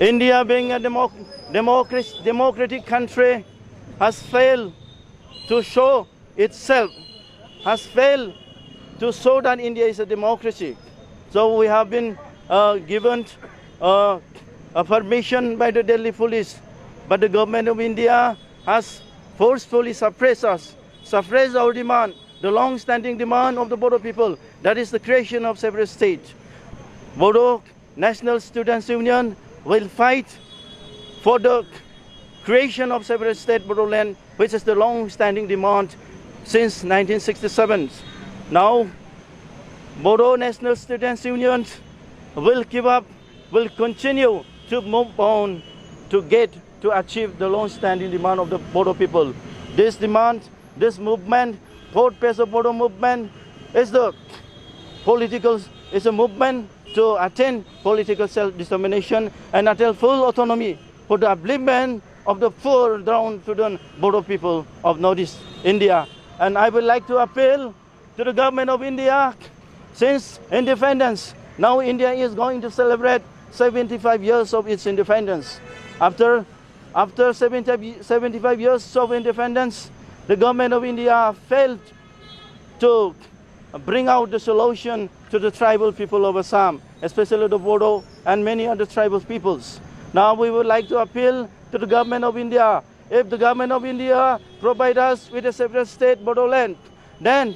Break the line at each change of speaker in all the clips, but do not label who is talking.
India, being a democratic country, has failed to show itself, has failed to show that India is a democracy. So we have been given a permission by the Delhi police, but the government of India has forcefully suppressed us, suppressed our demand, the long-standing demand of the Bodo people, that is the creation of separate state. Bodo National Students Union will fight for the creation of separate state Bodoland, which is the long-standing demand since 1967. Now, Bodo National Students Union will continue to move on to achieve the long-standing demand of the Bodo people. This demand, this movement, Fourth Peso Bodo movement, is a movement to attain political self-determination and attain full autonomy for the upliftment of the poor downtrodden Bodo people of Northeast India. And I would like to appeal to the government of India, since independence, now India is going to celebrate 75 years of its independence. After 75 years of independence, the government of India failed to bring out the solution to the tribal people of Assam, especially the Bodo and many other tribal peoples. Now we would like to appeal to the government of India. If the government of India provide us with a separate state, Bodoland, then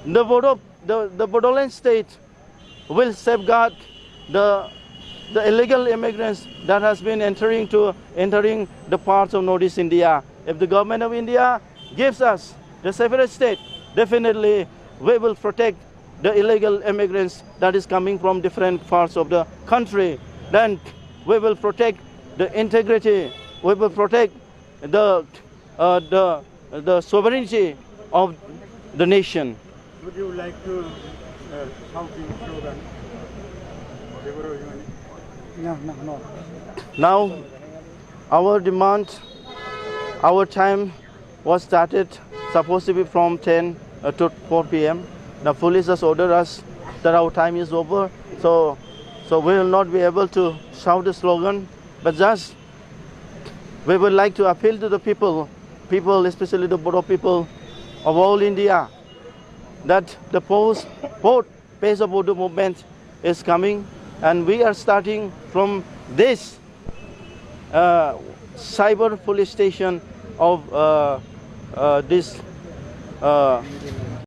the Bodoland state will safeguard the illegal immigrants that has been entering the parts of Northeast India. If the government of India gives us the separate state, definitely we will protect the illegal immigrants that is coming from different parts of the country. Then we will protect the integrity, we will protect the sovereignty of the nation.
Would you like to shout the slogan? No.
Now, our demand, our time was supposed to be from 10 to 4 p.m. The police has ordered us that our time is over, so we will not be able to shout the slogan, but just we would like to appeal to the people, especially the Bodo people of all India, that the Fourth Peso Bodo movement is coming, and we are starting from this cyber police station of this